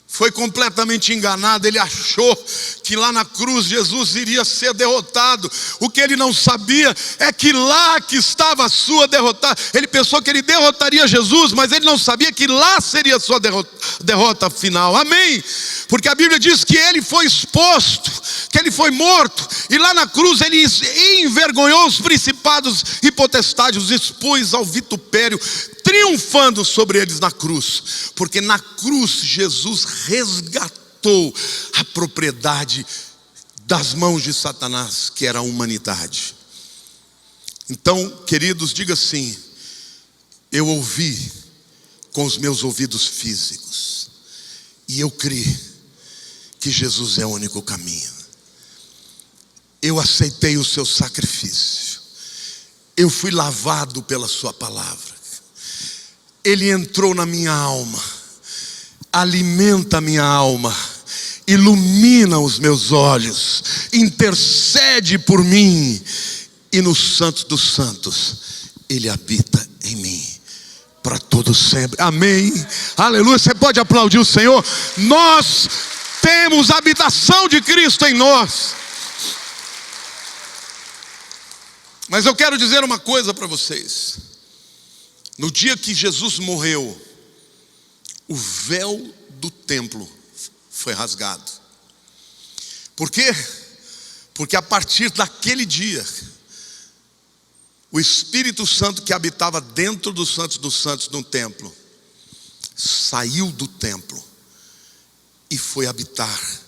foi completamente enganado. Ele achou que lá na cruz Jesus iria ser derrotado. O que ele não sabia é que lá que estava a sua derrota. Ele pensou que ele derrotaria Jesus, mas ele não sabia que lá seria a sua derrota final. Amém? Porque a Bíblia diz que ele foi exposto, que ele foi morto, e lá na cruz ele envergonhou os principados e potestades, os expôs ao vitupério, triunfando sobre eles na cruz. Porque na cruz Jesus resgatou a propriedade das mãos de Satanás, que era a humanidade. Então, queridos, diga assim: eu ouvi com os meus ouvidos físicos, e eu criei que Jesus é o único caminho. Eu aceitei o seu sacrifício, eu fui lavado pela sua palavra. Ele entrou na minha alma, alimenta a minha alma, ilumina os meus olhos, intercede por mim, e no Santo dos Santos Ele habita em mim para todo sempre. Amém, aleluia. Você pode aplaudir o Senhor? Nós temos a habitação de Cristo em nós. Mas eu quero dizer uma coisa para vocês. No dia que Jesus morreu, o véu do templo foi rasgado. Por quê? Porque a partir daquele dia, o Espírito Santo que habitava dentro do Santo dos Santos no templo, saiu do templo e foi habitar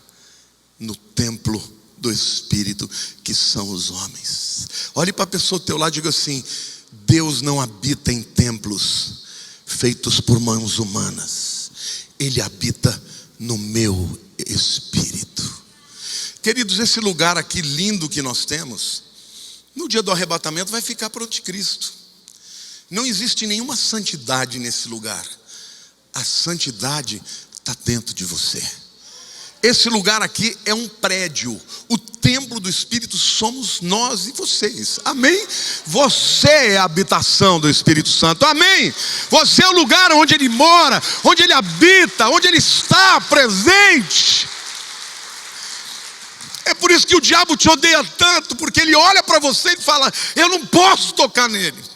no templo do Espírito, que são os homens. Olhe para a pessoa do teu lado e diga assim: Deus não habita em templos feitos por mãos humanas. Ele habita no meu espírito. Queridos, esse lugar aqui lindo que nós temos, no dia do arrebatamento vai ficar para o anticristo. Não existe nenhuma santidade nesse lugar. A santidade está dentro de você. Esse lugar aqui é um prédio. O templo do Espírito somos nós e vocês. Amém? Você é a habitação do Espírito Santo. Amém? Você é o lugar onde Ele mora, onde Ele habita, onde Ele está presente. É por isso que o diabo te odeia tanto, porque ele olha para você e fala: eu não posso tocar nele.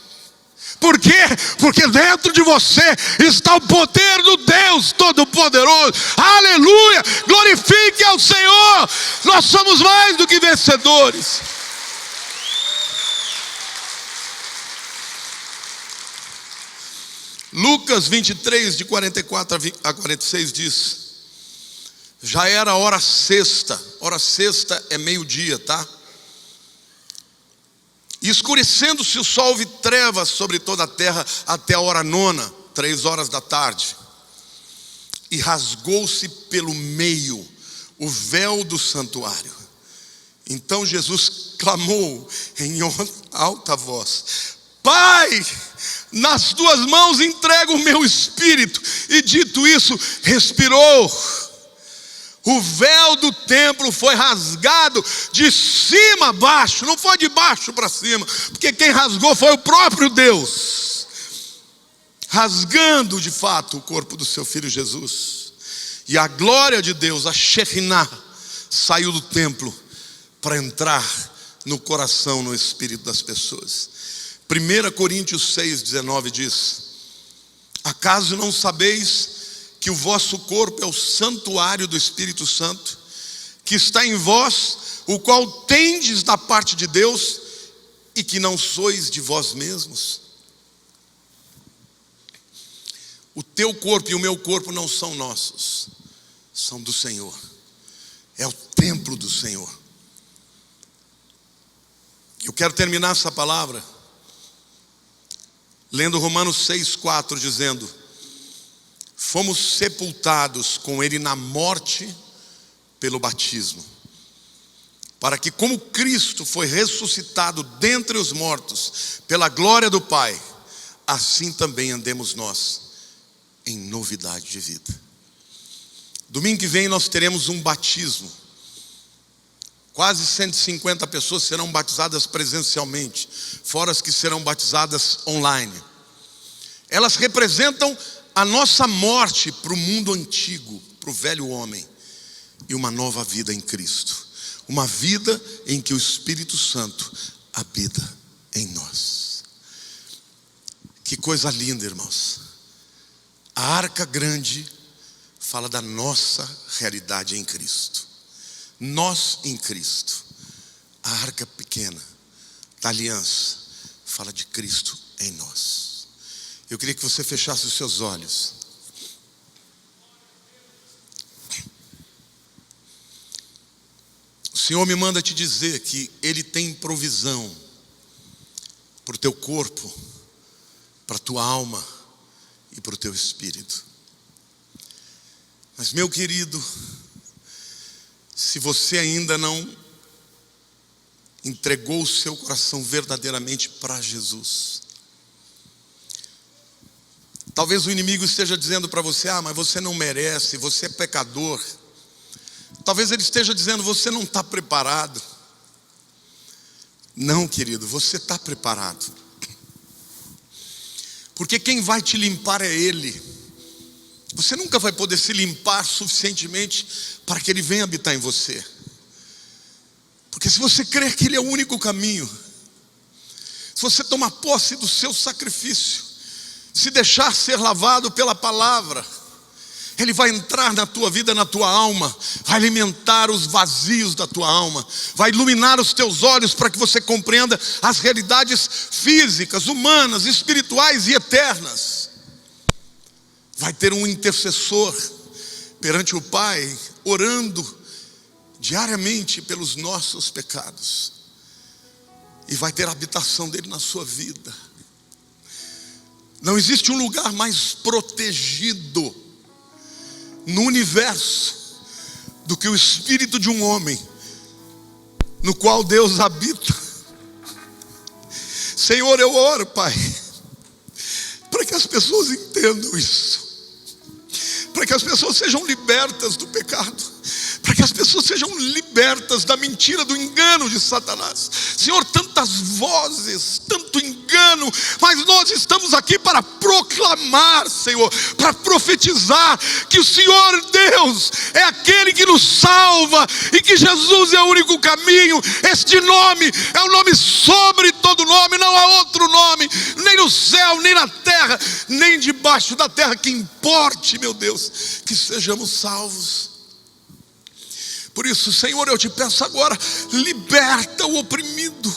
Por quê? Porque dentro de você está o poder do Deus Todo-Poderoso. Aleluia! Glorifique ao Senhor. Nós somos mais do que vencedores. Lucas 23, de 44 a 46 diz: já era hora sexta. Hora sexta é meio-dia, tá? E escurecendo-se o sol, houve trevas sobre toda a terra até a hora nona, 3 horas da tarde. E rasgou-se pelo meio o véu do santuário. Então Jesus clamou em alta voz: Pai, nas tuas mãos entrego o meu espírito. E dito isso, respirou. O véu do templo foi rasgado de cima a baixo, não foi de baixo para cima, porque quem rasgou foi o próprio Deus, rasgando de fato o corpo do seu filho Jesus. E a glória de Deus, a Shekinah, saiu do templo para entrar no coração, no espírito das pessoas. 1 Coríntios 6,19 diz: acaso não sabeis que o vosso corpo é o santuário do Espírito Santo, que está em vós, o qual tendes da parte de Deus, e que não sois de vós mesmos? O teu corpo e o meu corpo não são nossos, são do Senhor. É o templo do Senhor. Eu quero terminar essa palavra lendo Romanos 6,4, dizendo: fomos sepultados com Ele na morte pelo batismo, para que, como Cristo foi ressuscitado dentre os mortos pela glória do Pai, assim também andemos nós em novidade de vida. Domingo que vem nós teremos um batismo. Quase 150 pessoas serão batizadas presencialmente, fora as que serão batizadas online. Elas representam a nossa morte para o mundo antigo, para o velho homem, e uma nova vida em Cristo. Uma vida em que o Espírito Santo habita em nós. Que coisa linda, irmãos. A arca grande fala da nossa realidade em Cristo. Nós em Cristo. A arca pequena da aliança fala de Cristo em nós. Eu queria que você fechasse os seus olhos. O Senhor me manda te dizer que Ele tem provisão para o teu corpo, para a tua alma e para o teu espírito. Mas, meu querido, se você ainda não entregou o seu coração verdadeiramente para Jesus, talvez o inimigo esteja dizendo para você: mas você não merece, você é pecador. Talvez ele esteja dizendo: você não está preparado. Não, querido, você está preparado. Porque quem vai te limpar é Ele. Você nunca vai poder se limpar suficientemente para que Ele venha habitar em você. Porque se você crer que Ele é o único caminho, se você tomar posse do seu sacrifício, se deixar ser lavado pela palavra, Ele vai entrar na tua vida, na tua alma, vai alimentar os vazios da tua alma, vai iluminar os teus olhos para que você compreenda as realidades físicas, humanas, espirituais e eternas. Vai ter um intercessor perante o Pai, orando diariamente pelos nossos pecados, e vai ter a habitação dele na sua vida. Não existe um lugar mais protegido no universo do que o espírito de um homem no qual Deus habita. Senhor, eu oro, Pai, para que as pessoas entendam isso, para que as pessoas sejam libertas do pecado, para que as pessoas sejam libertas da mentira, do engano de Satanás. Senhor, tantas vozes, tanto engano, mas nós estamos aqui para proclamar, Senhor, para profetizar que o Senhor Deus é aquele que nos salva e que Jesus é o único caminho. Este nome é o nome sobre todo nome, não há outro nome, nem no céu, nem na terra, nem debaixo da terra, que importe, meu Deus, que sejamos salvos. Por isso, Senhor, eu te peço agora, liberta o oprimido,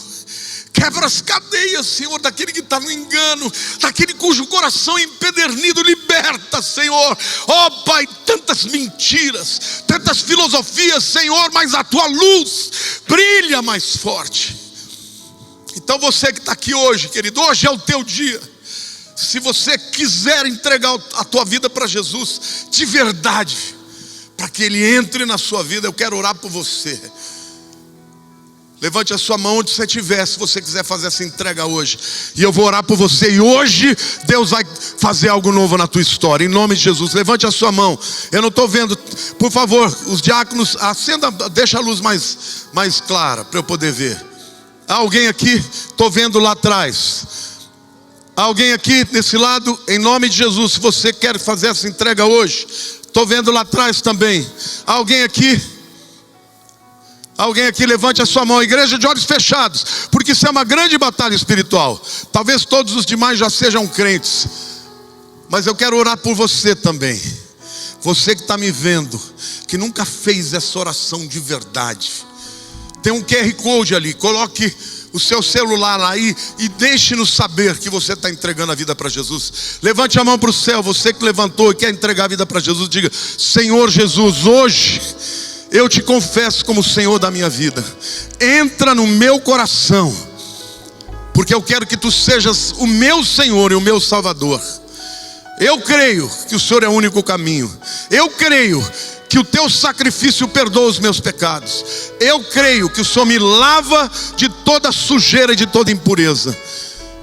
quebra as cadeias, Senhor, daquele que está no engano, daquele cujo coração é empedernido. Liberta, Senhor, ó Pai, tantas mentiras, tantas filosofias, Senhor, mas a tua luz brilha mais forte. Então você que está aqui hoje, querido, hoje é o teu dia. Se você quiser entregar a tua vida para Jesus de verdade, para que Ele entre na sua vida, eu quero orar por você. Levante a sua mão onde você estiver, se você quiser fazer essa entrega hoje, e eu vou orar por você. E hoje Deus vai fazer algo novo na tua história, em nome de Jesus. Levante a sua mão. Eu não estou vendo, por favor, os diáconos, acenda, deixa a luz mais clara para eu poder ver. Há alguém aqui? Estou vendo lá atrás. Há alguém aqui desse lado? Em nome de Jesus, se você quer fazer essa entrega hoje, estou vendo lá atrás também. Há alguém aqui? Alguém aqui, levante a sua mão. Igreja de olhos fechados, porque isso é uma grande batalha espiritual. Talvez todos os demais já sejam crentes, mas eu quero orar por você também. Você que está me vendo, que nunca fez essa oração de verdade. Tem um QR Code ali, coloque o seu celular lá e deixe-nos saber que você está entregando a vida para Jesus. Levante a mão para o céu, você que levantou e quer entregar a vida para Jesus. Diga: Senhor Jesus, hoje eu te confesso como Senhor da minha vida. Entra no meu coração, porque eu quero que tu sejas o meu Senhor e o meu Salvador. Eu creio que o Senhor é o único caminho. Eu creio que o teu sacrifício perdoa os meus pecados. Eu creio que o Senhor me lava de toda sujeira e de toda impureza,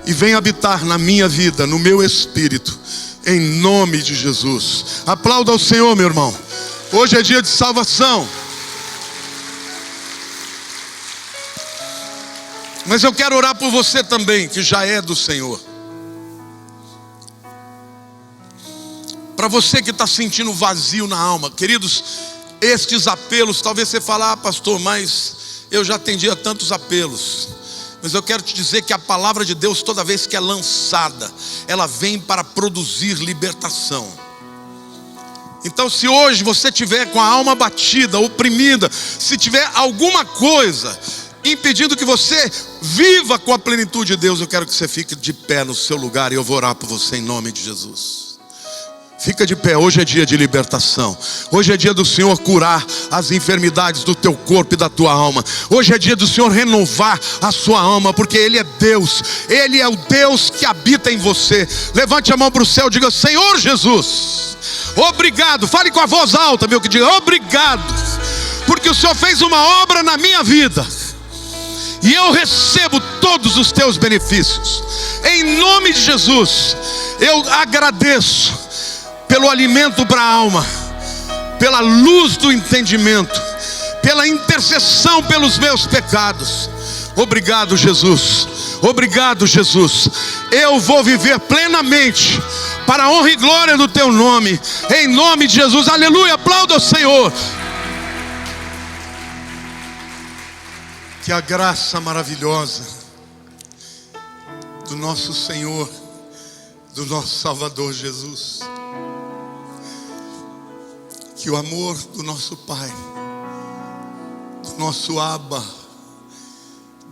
e vem habitar na minha vida, no meu espírito, em nome de Jesus. Aplauda ao Senhor, meu irmão. Hoje é dia de salvação. Mas eu quero orar por você também, que já é do Senhor. Para você que está sentindo vazio na alma, queridos, estes apelos, talvez você fale, pastor, mas eu já atendi a tantos apelos. Mas eu quero te dizer que a palavra de Deus, toda vez que é lançada, ela vem para produzir libertação. Então, se hoje você tiver com a alma batida, oprimida, se tiver alguma coisa impedindo que você viva com a plenitude de Deus, eu quero que você fique de pé no seu lugar e eu vou orar por você em nome de Jesus. Fica de pé, hoje é dia de libertação. Hoje é dia do Senhor curar as enfermidades do teu corpo e da tua alma. Hoje é dia do Senhor renovar a sua alma, porque Ele é Deus. Ele é o Deus que habita em você. Levante a mão para o céu e diga: Senhor Jesus, obrigado. Fale com a voz alta, meu, que diga: obrigado, porque o Senhor fez uma obra na minha vida e eu recebo todos os teus benefícios. Em nome de Jesus, eu agradeço pelo alimento para a alma, pela luz do entendimento, pela intercessão pelos meus pecados. Obrigado, Jesus. Obrigado, Jesus. Eu vou viver plenamente para a honra e glória do teu nome, em nome de Jesus. Aleluia. Aplauda o Senhor. Que a graça maravilhosa do nosso Senhor, do nosso Salvador Jesus, que o amor do nosso Pai, do nosso Abba,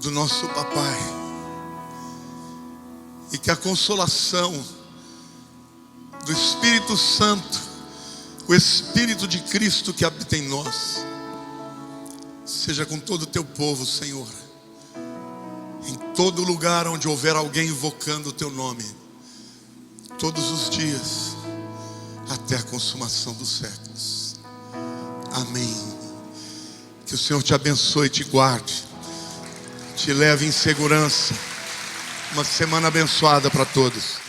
do nosso Papai, e que a consolação do Espírito Santo, o Espírito de Cristo que habita em nós, seja com todo o teu povo, Senhor, em todo lugar onde houver alguém invocando o teu nome, todos os dias, até a consumação dos séculos. Amém. Que o Senhor te abençoe e te guarde, te leve em segurança. Uma semana abençoada para todos.